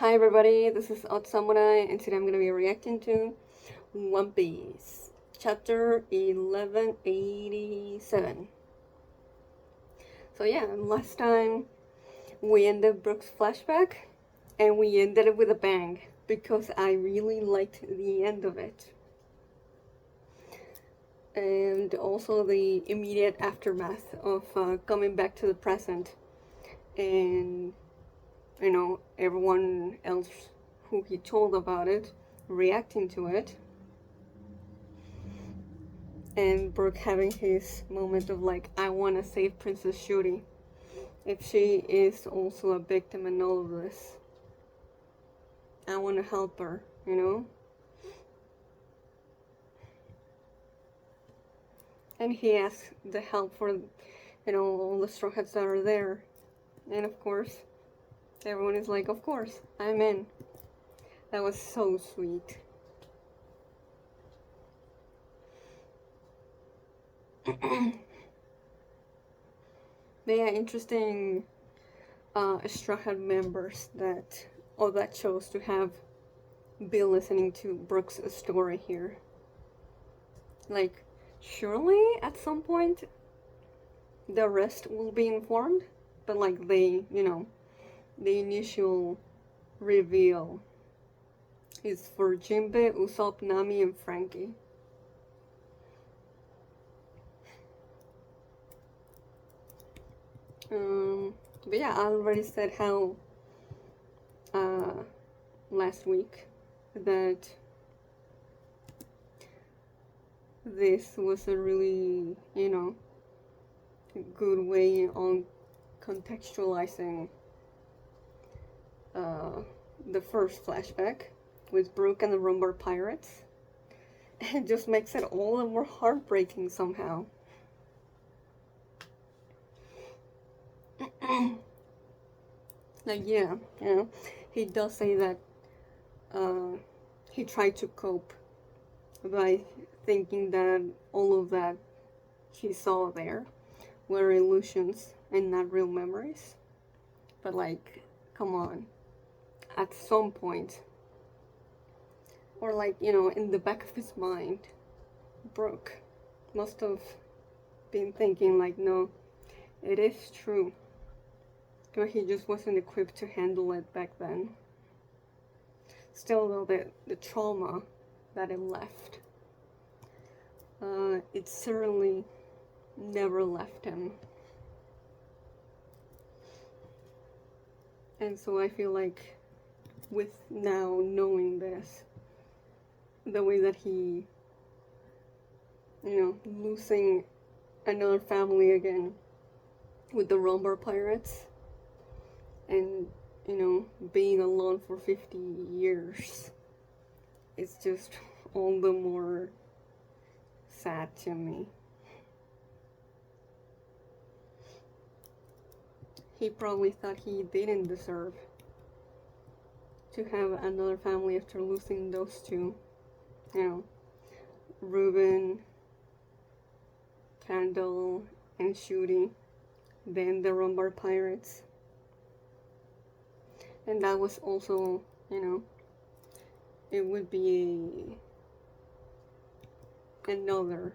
Hi everybody, this is Odd Samurai, and today I'm going to be reacting to One Piece, chapter 1187. So yeah, last time we ended Brook's flashback, and we ended it with a bang, because I really liked the end of it. And also the immediate aftermath of coming back to the present, and everyone else who he told about it reacting to it, and Brook having his moment of like, I want to save Princess Shuri if she is also a victim in all of this. I want to help her. And he asks the help for all the straw hats that are there, and of course everyone is like, of course, I'm in. That was so sweet. They are interesting Straw Hat members that chose to have be listening to Brook's story here. Like, surely at some point the rest will be informed, but like the initial reveal is for Jinbe, Usopp, Nami, and Frankie. But yeah, I already said how last week that this was a really, good way on contextualizing the first flashback with Brook and the Rumbar Pirates. It just makes it all the more heartbreaking somehow. Like, yeah, he does say that he tried to cope by thinking that all of that he saw there were illusions and not real memories. But like, come on, at some point, or like, in the back of his mind, Brook must have been thinking like, no, it is true. But he just wasn't equipped to handle it back then. Still though, the trauma that it left, it certainly never left him. And so I feel like with now knowing this, the way that he, losing another family again with the Rumbar Pirates, and, being alone for 50 years, it's just all the more sad to me. He probably thought he didn't deserve to have another family after losing those two. Ruben, Candle, and Shuri, then the Rumbar Pirates. And that was also, it would be another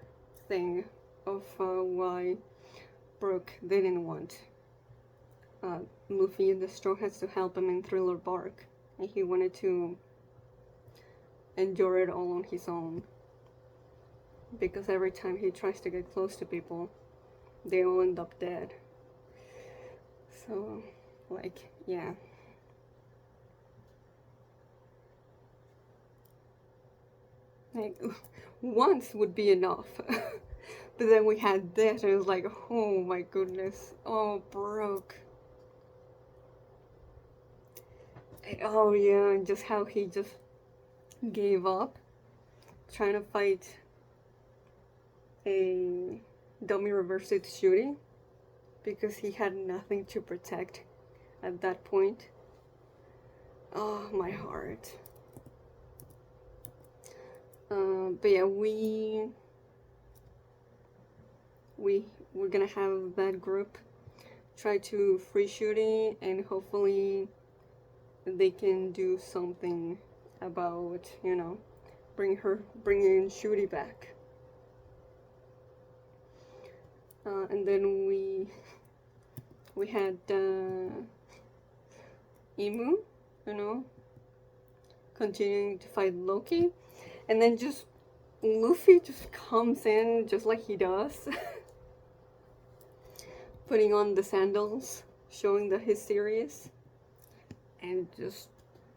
thing of why Brook didn't want Luffy and the Straw Hats to help him in Thriller Bark, and he wanted to endure it all on his own, because every time he tries to get close to people, they all end up dead. So, like, yeah. Like, once would be enough. But then we had this, and it was like, oh my goodness. Oh, Brook. Oh yeah, and just how he just gave up trying to fight a dummy reverse suit Shuri because he had nothing to protect at that point. Oh, my heart. But yeah, we're gonna have that group try to free Shuri, and hopefully they can do something about, you know, bringing Shuri back. And then we had Imu, you know, continuing to fight Loki, and then just Luffy just comes in just like he does, putting on the sandals, showing that he's serious, and just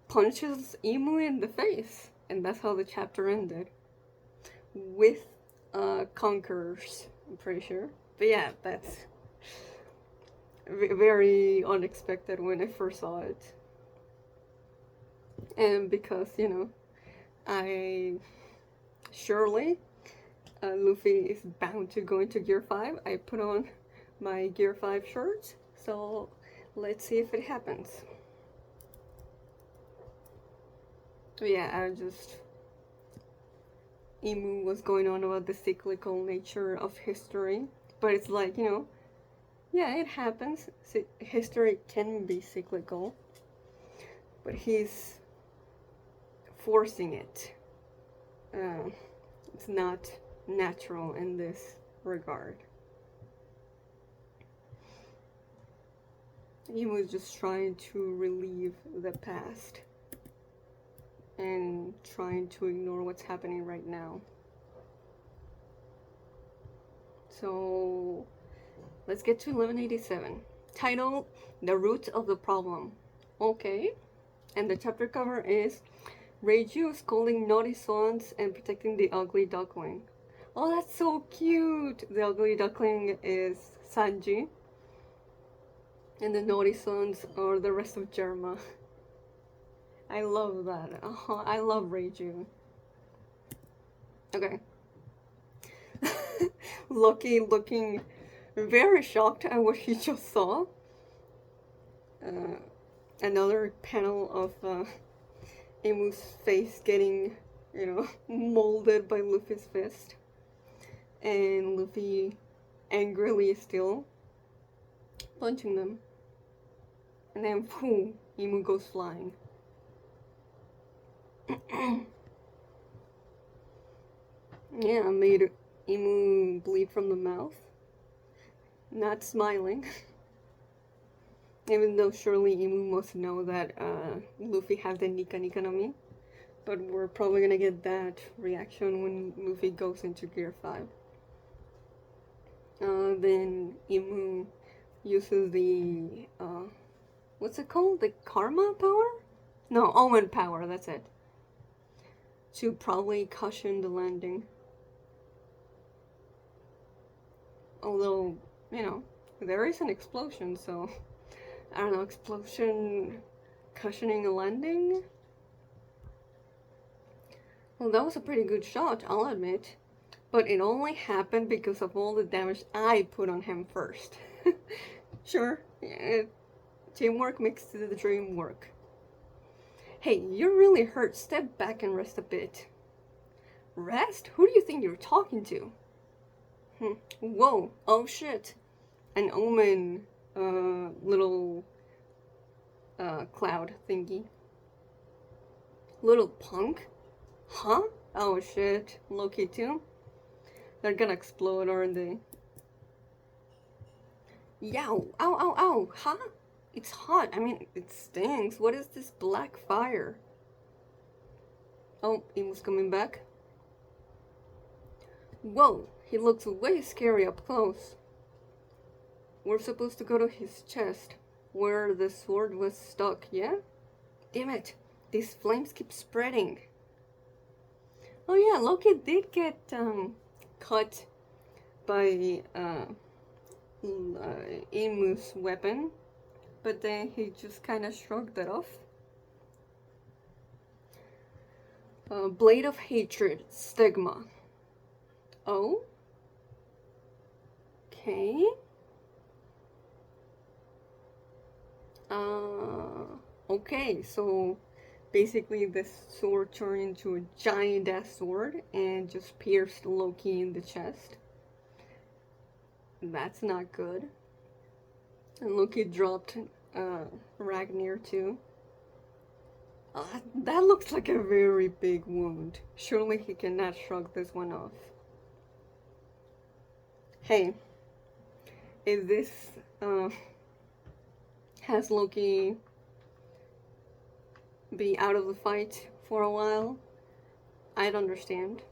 punches Imu in the face. And that's how the chapter ended. With conquerors, I'm pretty sure. But yeah, that's very unexpected when I first saw it. And because, you know, surely Luffy is bound to go into Gear 5, I put on my Gear 5 shirt. So let's see if it happens. But yeah, Imu was going on about the cyclical nature of history. But it's like, you know, yeah, it happens. History can be cyclical. But he's forcing it. It's not natural in this regard. He was just trying to relieve the past and trying to ignore what's happening right now. So let's get to 1187. Title: The Root of the Problem. Okay. And the chapter cover is Reiju scolding naughty sons and protecting the ugly duckling. Oh, that's so cute! The ugly duckling is Sanji. And the naughty sons are the rest of Germa. I love that. I love Reiju. Okay. Loki looking very shocked at what he just saw. Another panel of Imu's face getting, you know, molded by Luffy's fist. And Luffy angrily still punching them. And then, boom, Imu goes flying. Yeah, made Imu bleed from the mouth. Not smiling. Even though surely Imu must know that Luffy has the Nika Nika no Mi. But we're probably gonna get that reaction when Luffy goes into Gear 5. Then Imu uses the, what's it called? The Karma power? No, Omen power, that's it. To probably cushion the landing. Although, you know, there is an explosion, so I don't know, explosion cushioning a landing? Well, that was a pretty good shot, I'll admit. But it only happened because of all the damage I put on him first. Sure, yeah, teamwork makes the dream work. Hey, you're really hurt. Step back and rest a bit. Rest? Who do you think you're talking to? Whoa, oh shit. An omen, little, cloud thingy. Little punk? Huh? Oh shit, Loki too? They're gonna explode, aren't they? Yow! Ow, ow, ow! Huh? It's hot. I mean, it stings. What is this black fire? Oh, Imu's coming back. Whoa, he looks way scary up close. We're supposed to go to his chest, where the sword was stuck, yeah? Damn it, these flames keep spreading. Oh yeah, Loki did get, cut by, Imu's weapon, but then he just kind of shrugged it off. Blade of Hatred, Stigma. Oh? Okay. Okay, so basically this sword turned into a giant ass sword and just pierced Loki in the chest. That's not good. And Loki dropped Ragnar too. That looks like a very big wound. Surely he cannot shrug this one off. Hey, is this, has Loki be out of the fight for a while? I'd understand.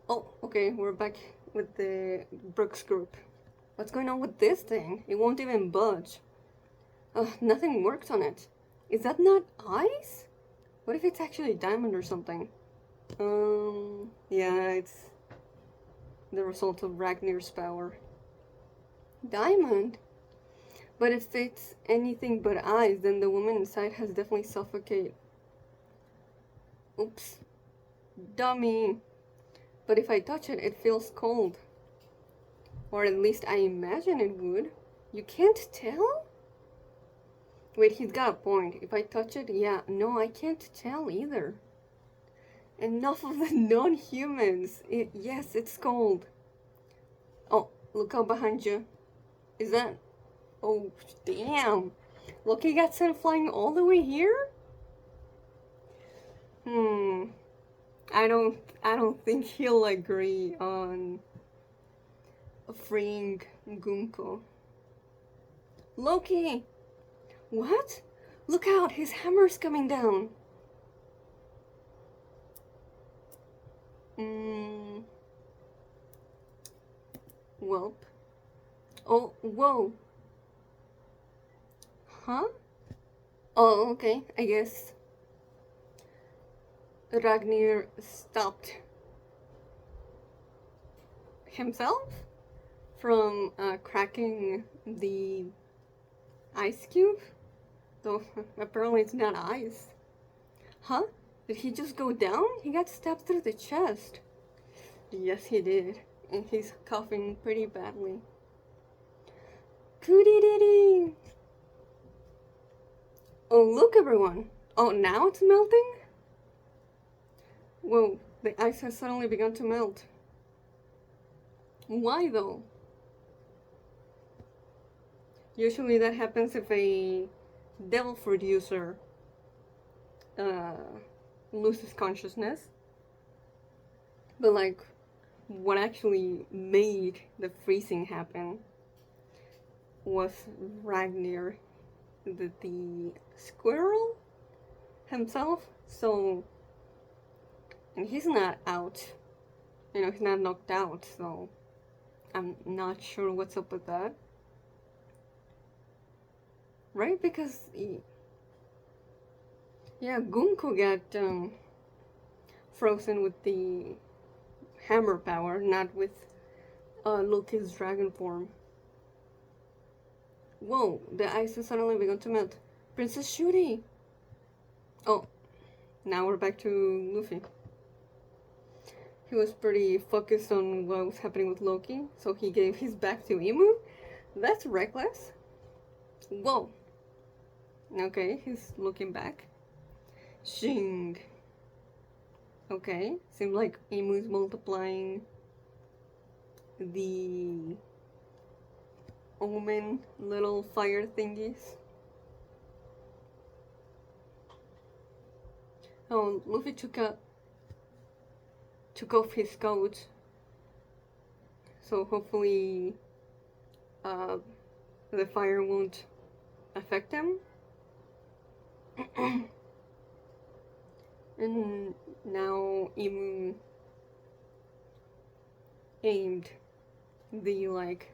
Oh, okay, we're back with the Brook's group. What's going on with this thing? It won't even budge. Nothing works on it. Is that not ice? What if it's actually diamond or something? Yeah, it's the result of Ragnar's power. Diamond? But if it's anything but ice, then the woman inside has definitely suffocated. Oops. Dummy. But if I touch it, it feels cold. Or at least I imagine it would. You can't tell? Wait, he's got a point. If I touch it, yeah. No, I can't tell either. Enough of the non-humans. Yes, it's cold. Oh, look out behind you. Is that... Oh, damn. Loki got sent flying all the way here? I don't think he'll agree on freeing Gunko. Loki! What? Look out, his hammer's coming down. Welp. Oh, whoa. Huh? Oh, okay, I guess Ragnar stopped himself from cracking the ice cube, though apparently it's not ice. Huh? Did he just go down? He got stabbed through the chest. Yes, he did, and he's coughing pretty badly. Cootie-dee-dee! Oh, look everyone! Oh, now it's melting? Whoa, the ice has suddenly begun to melt. Why though? Usually that happens if a devil fruit user loses consciousness. But like, what actually made the freezing happen was Ragnar, the squirrel himself. So, and he's not out, you know, he's not knocked out, so I'm not sure what's up with that. Right? Because, yeah, Gunko got frozen with the hammer power, not with Loki's dragon form. Whoa, the ice has suddenly begun to melt. Princess Shuri! Oh, now we're back to Luffy. He was pretty focused on what was happening with Loki, so he gave his back to Imu. That's reckless. Whoa. Okay, he's looking back. Shing. Okay, seems like Imu's multiplying the omen little fire thingies. Oh, Luffy took off his coat, so hopefully the fire won't affect him. And now Imu aimed the like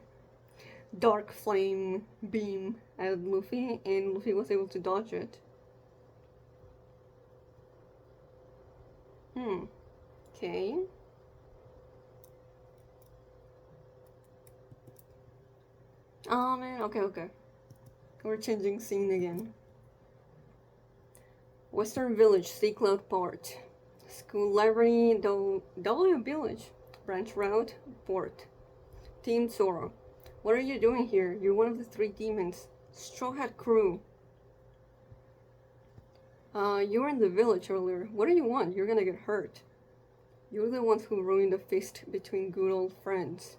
dark flame beam at Luffy, and Luffy was able to dodge it. Okay. Oh man, okay. We're changing scene again. Western Village, Sea Cloud Port. School Library, W Village. Branch Route, Port. Team Zoro. What are you doing here? You're one of the 3 demons. Straw Hat Crew. You were in the village earlier. What do you want? You're gonna get hurt. You're the ones who ruined the feast between good old friends.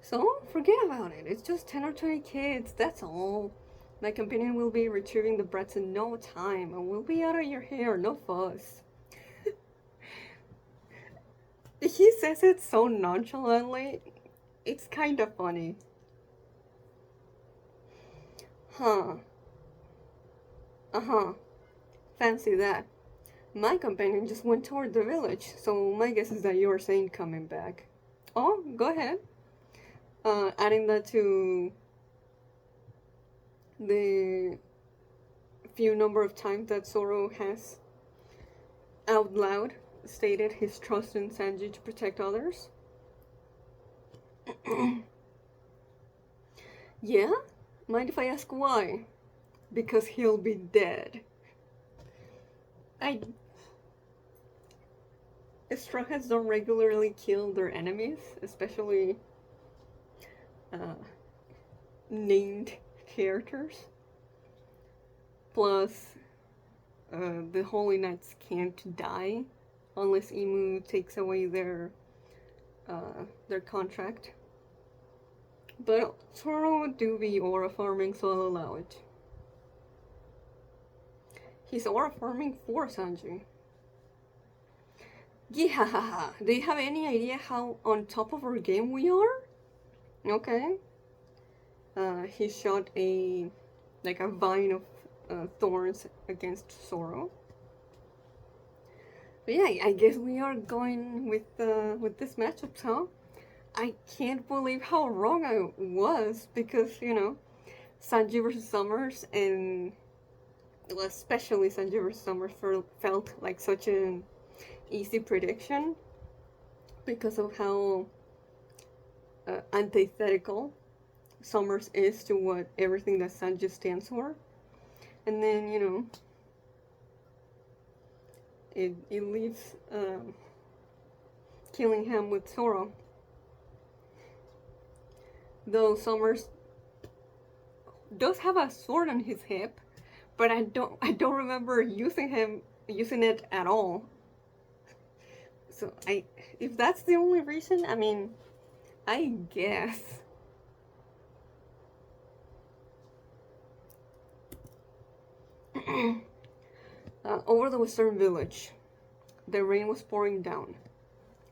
So, forget about it. It's just 10 or 20 kids, that's all. My companion will be retrieving the brats in no time, and we'll be out of your hair, no fuss. He says it so nonchalantly, it's kind of funny. Huh. Uh-huh. Fancy that. My companion just went toward the village, so my guess is that you're saying coming back. Oh, go ahead. Adding that to the few number of times that Zoro has out loud stated his trust in Sanji to protect others. Yeah? Mind if I ask why? Because he'll be dead. Straw Hats don't regularly kill their enemies, especially named characters. Plus, the Holy Knights can't die unless Imu takes away their contract. But Zoro do be aura farming, so I'll allow it. He's aura farming for Sanji. Yeah, do you have any idea how on top of our game we are? Okay. He shot a vine of thorns against Zoro. But yeah, I guess we are going with this matchup, huh? I can't believe how wrong I was because, you know, Sanji versus Summers and well, especially Sanji versus Summers felt like such an easy prediction because of how antithetical Summers is to what everything that Sanji stands for. And then, you know, it leaves Killingham with Zoro. Though Summers does have a sword on his hip, but I don't remember using it at all. So if that's the only reason, I mean, I guess. Over the western village, the rain was pouring down.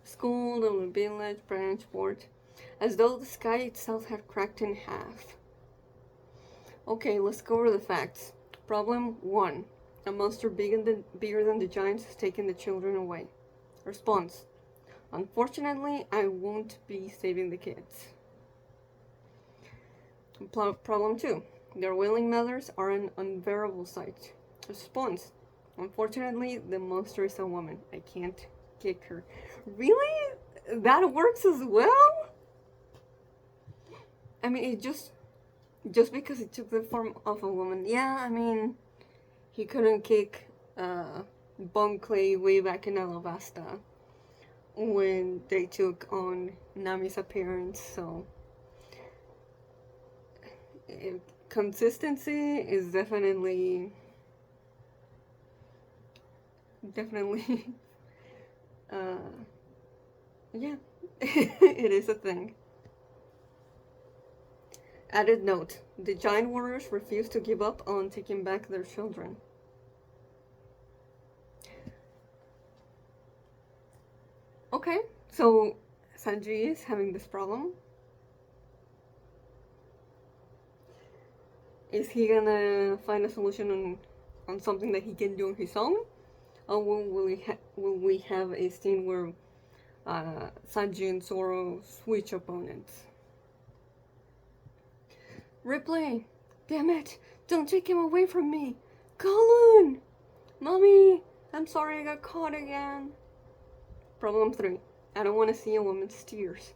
School, little village, branchport, as though the sky itself had cracked in half. Okay, let's go over the facts. Problem 1. A monster bigger than the giants has taken the children away. Response. Unfortunately, I won't be saving the kids. Problem 2. Their wailing mothers are an unbearable sight. Response. Unfortunately, the monster is a woman. I can't kick her. Really? That works as well? I mean, it just because it took the form of a woman. Yeah, I mean, he couldn't kick Bon Clay way back in Alabasta when they took on Nami's appearance, so consistency is definitely yeah, it is a thing. Added note, the giant warriors refuse to give up on taking back their children. Okay, so Sanji is having this problem. Is he gonna find a solution on something that he can do on his own? Or will we have a scene where Sanji and Zoro switch opponents? Ripley! Damn it! Don't take him away from me! Colin! Mommy! I'm sorry I got caught again. Problem 3. I don't want to see a woman's tears,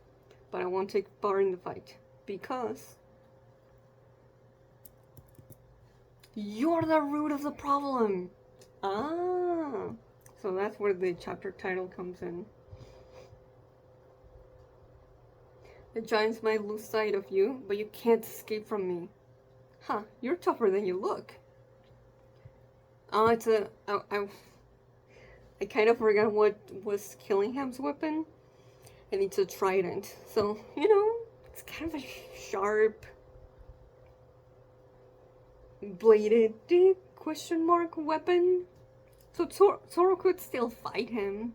but I won't take part in the fight because you're the root of the problem. Ah, so that's where the chapter title comes in. The giants might lose sight of you, but you can't escape from me. Huh, you're tougher than you look. Oh, I kind of forgot what was Killingham's weapon, and it's a trident. So, you know, it's kind of a sharp bladed question mark weapon. So Zoro could still fight him.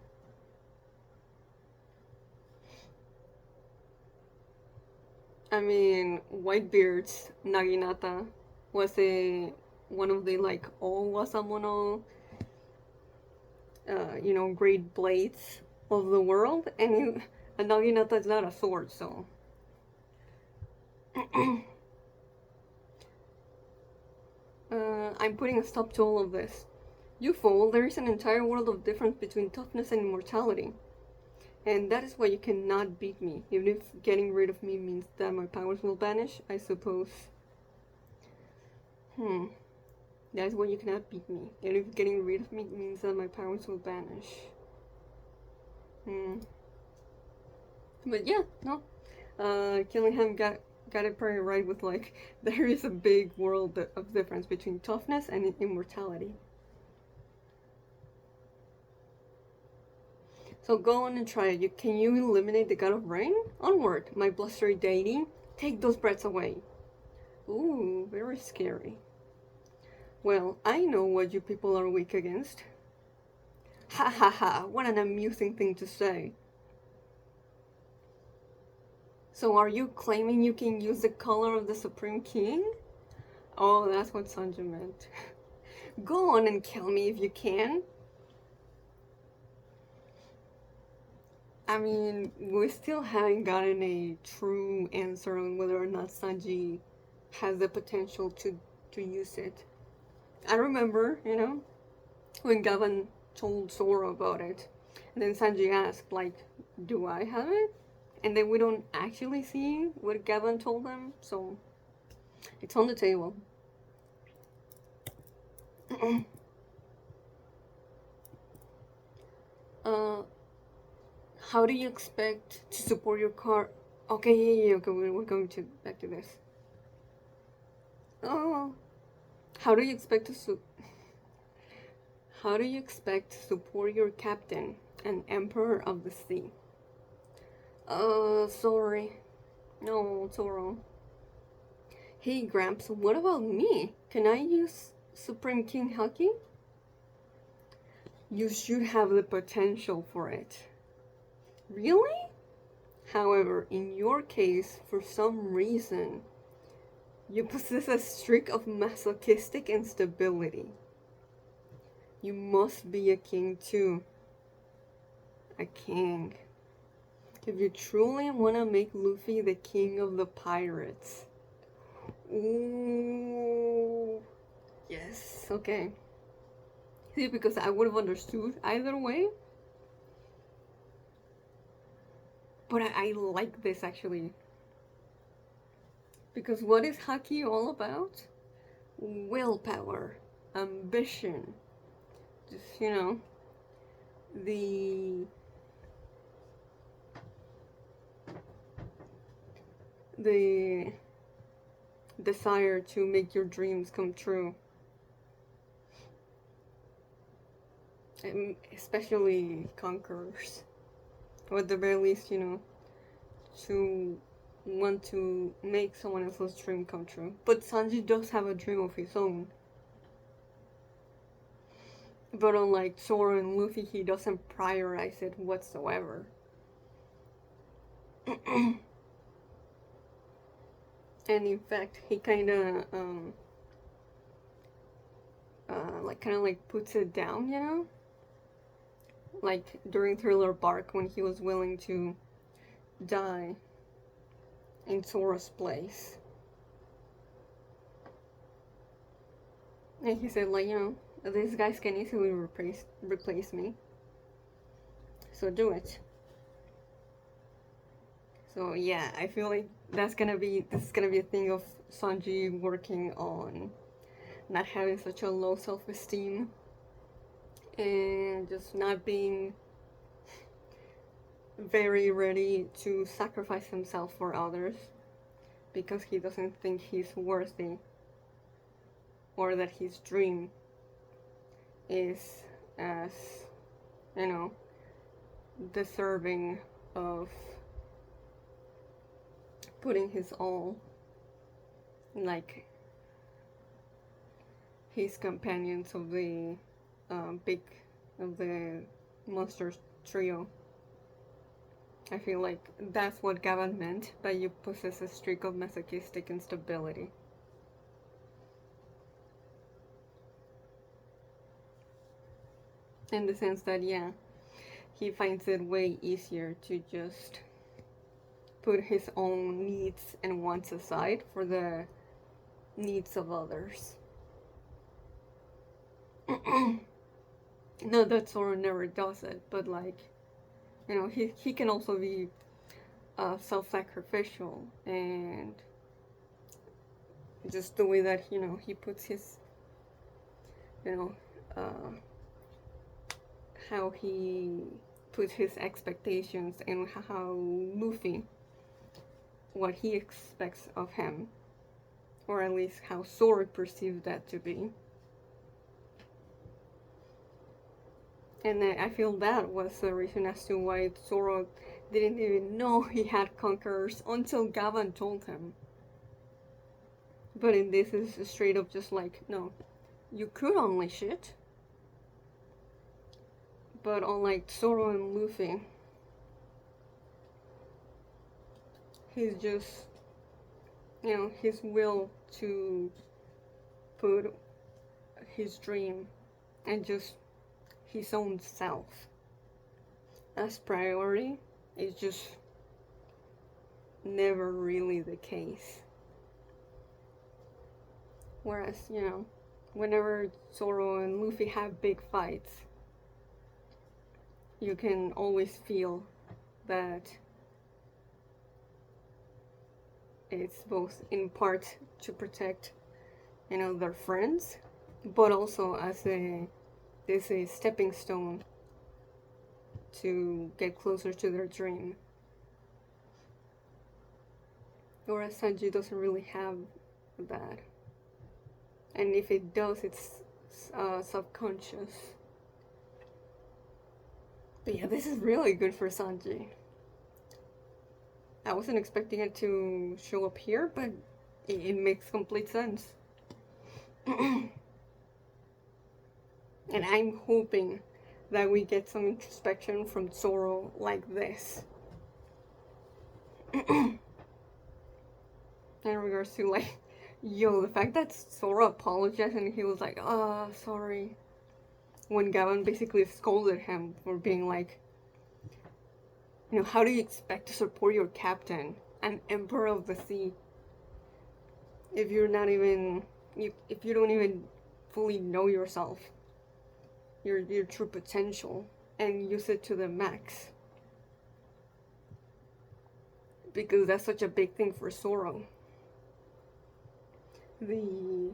I mean, Whitebeard's Naginata was one of the like all Wasamono, great blades of the world, and a Naginata is not a sword, so. I'm putting a stop to all of this. You fool, there is an entire world of difference between toughness and immortality. And that is why you cannot beat me, even if getting rid of me means that my powers will vanish, I suppose. That is why you cannot beat me, even if getting rid of me means that my powers will vanish. But yeah, no. Killingham got it pretty right with like, there is a big world of difference between toughness and immortality. So go on and try it. Can you eliminate the god of rain? Onward, my blustery deity. Take those breaths away. Ooh, very scary. Well, I know what you people are weak against. Ha ha ha, what an amusing thing to say. So are you claiming you can use the color of the Supreme King? Oh, that's what Sanji meant. Go on and kill me if you can. I mean, we still haven't gotten a true answer on whether or not Sanji has the potential to use it. I remember, when Gavan told Zoro about it. And then Sanji asked, like, do I have it? And then we don't actually see what Gavan told them, so it's on the table. How do you expect to support your car? Okay, yeah, okay, we're going to back to this. Oh, how do you expect to support your captain and emperor of the sea? Sorry. No, Zoro. Hey, Gramps, what about me? Can I use Supreme King Haki? You should have the potential for it. Really? However, in your case, for some reason, you possess a streak of masochistic instability. You must be a king too. A king. If you truly want to make Luffy the king of the pirates. Ooh. Yes, okay. See, because I would have understood either way. But I like this actually. Because what is Haki all about? Willpower, ambition, just, the desire to make your dreams come true. And especially conquerors. Or at the very least, to want to make someone else's dream come true. But Sanji does have a dream of his own. But unlike Zoro and Luffy, he doesn't prioritize it whatsoever. And in fact, he kind of puts it down, like during Thriller Bark when he was willing to die in Zoro's place. And he said, like, these guys can easily replace me, so do it. So yeah, I feel like this is gonna be a thing of Sanji working on not having such a low self-esteem and just not being very ready to sacrifice himself for others because he doesn't think he's worthy or that his dream is as, deserving of putting his all, like, his companions of the big of the monsters trio. I feel like that's what Gavan meant by you possess a streak of masochistic instability. In the sense that, yeah, he finds it way easier to just put his own needs and wants aside for the needs of others. Not that Zoro never does it, but like, you know, he can also be self-sacrificial, and just the way that, you know, he puts his, you know, how he puts his expectations and how Luffy, what he expects of him, or at least how Zoro perceives that to be. And I feel that was the reason as to why Zoro didn't even know he had conquerors until Gavan told him. But in this is straight up just like, no, you could unleash it. But unlike Zoro and Luffy, he's just, you know, his will to put his dream and just his own self as priority is just never really the case. Whereas, you know, whenever Zoro and Luffy have big fights, you can always feel that it's both in part to protect, you know, their friends, but also as a stepping stone to get closer to their dream. Whereas Sanji doesn't really have that. And if it does, it's subconscious. But yeah, this is really good for Sanji. I wasn't expecting it to show up here, but it makes complete sense. And I'm hoping that we get some introspection from Zoro like this. In regards to, like, yo, the fact that Zoro apologized and he was like, sorry. When Gavan basically scolded him for being like, you know, how do you expect to support your captain, an emperor of the sea, if you're not even, if you don't even fully know yourself, your true potential, and use it to the max? Because that's such a big thing for Zoro, the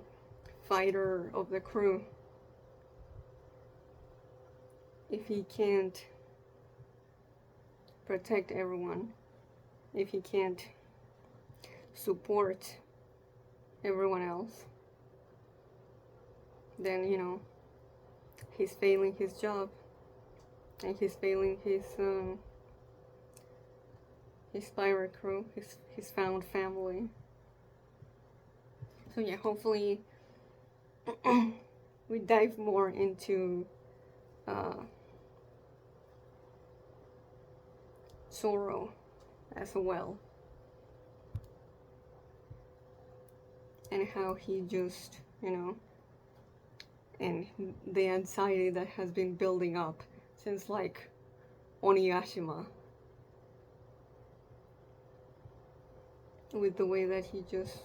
fighter of the crew. If he can't protect everyone, if he can't support everyone else, then, you know, he's failing his job, and he's failing his pirate crew, his found family. So yeah, hopefully we dive more into Zoro as well, and how he just, you know, and the anxiety that has been building up since, like, Onigashima, with the way that he just,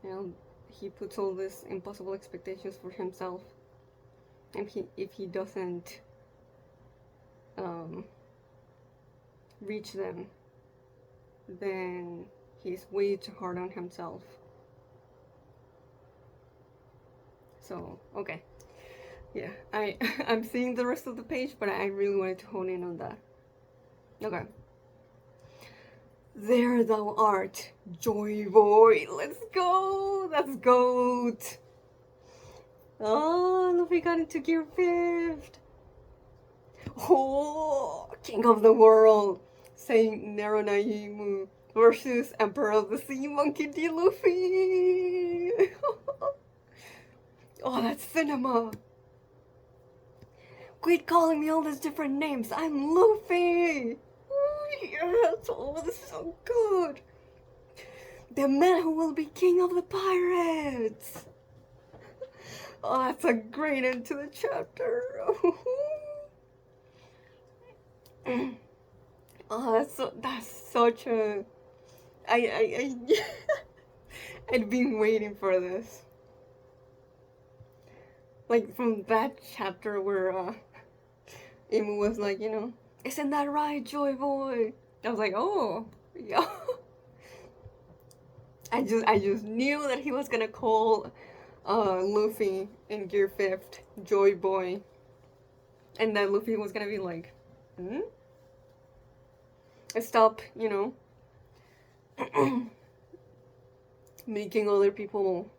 you know, he puts all these impossible expectations for himself, and if he doesn't reach them, then he's way too hard on himself. So, okay. Yeah, I'm seeing the rest of the page, but I really wanted to hone in on that. Okay. There thou art, Joy Boy. Let's go. That's GOAT. Oh, Luffy got into Gear 5th. Oh, King of the World. Saint Neronaimu versus Emperor of the Sea, Monkey D. Luffy. Oh, that's cinema! Quit calling me all these different names. I'm Luffy! Oh, yes! Oh, this is so good! The man who will be king of the pirates! Oh, that's a great end to the chapter! Oh, that's such a... I I'd been waiting for this. Like, from that chapter where, Amy was like, isn't that right, Joy Boy? I was like, oh, yeah. I just knew that he was gonna call, Luffy in Gear 5th Joy Boy. And that Luffy was gonna be like, stop, making other people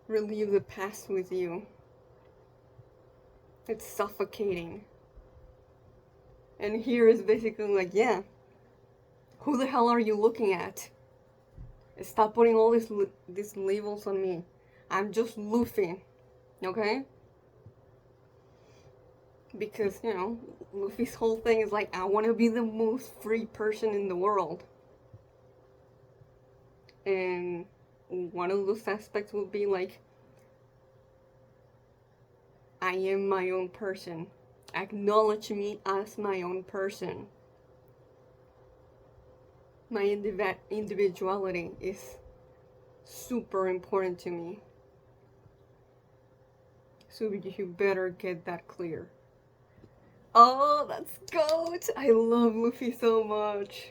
relive the past with you. It's suffocating. And here is basically like, yeah, who the hell are you looking at? Stop putting all these labels on me. I'm just Luffy, okay? Because, Luffy's whole thing is like, I want to be the most free person in the world. And one of those aspects would be like, I am my own person. Acknowledge me as my own person. My individuality is super important to me. So you better get that clear. Oh, that's goat! I love Luffy so much.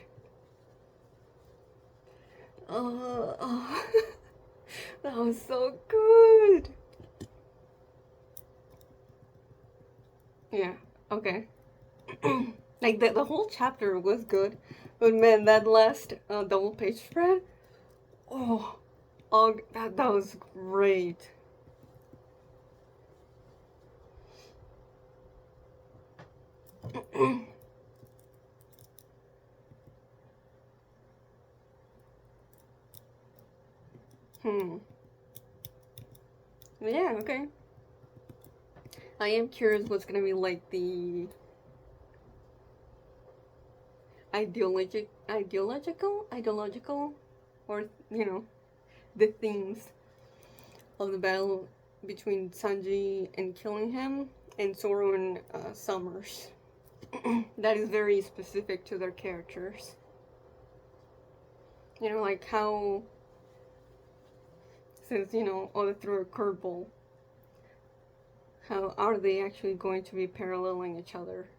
Oh, that was so good. Yeah, okay. Like, the whole chapter was good, but man, that last double page spread, oh, that was great. Yeah, okay. I am curious what's gonna be like the ideological, or, the themes of the battle between Sanji and Killingham and Zoro and Summers. That is very specific to their characters. Like how, since, all through a curveball, how are they actually going to be paralleling each other?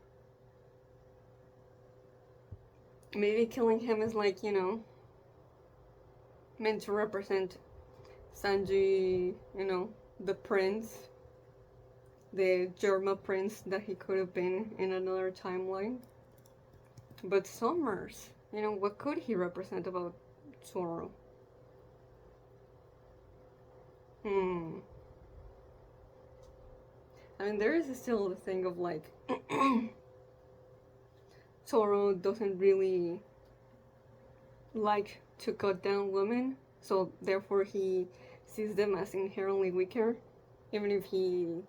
Maybe Killingham is like, meant to represent Sanji, the prince, the Germa prince that he could have been in another timeline. But Summers, what could he represent about Zoro? I mean, there is still the thing of like, Zoro doesn't really like to cut down women, so therefore he sees them as inherently weaker, even if he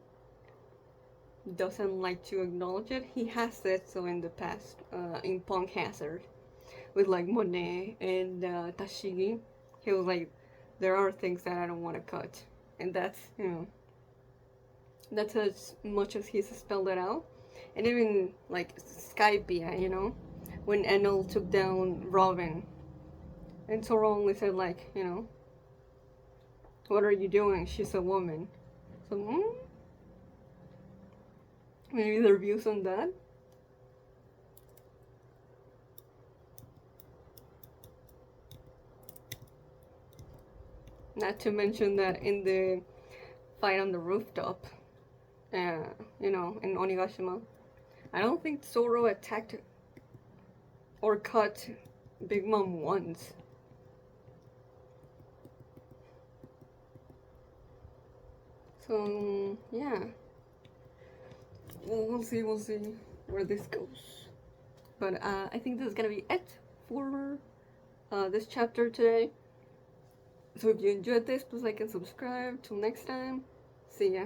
doesn't like to acknowledge it. He has said so in the past, in Punk Hazard, with like Monet and Tashigi. He was like, there are things that I don't want to cut, and that's, that's as much as he's spelled it out. And even like Skypiea, when Enel took down Robin, and Zoro only said like, what are you doing? She's a woman. So, maybe their views on that. Not to mention that in the fight on the rooftop, in Onigashima, I don't think Zoro attacked or cut Big Mom once. So, yeah. We'll see where this goes. But I think this is gonna be it for this chapter today. So if you enjoyed this, please like and subscribe. Till next time, see See ya.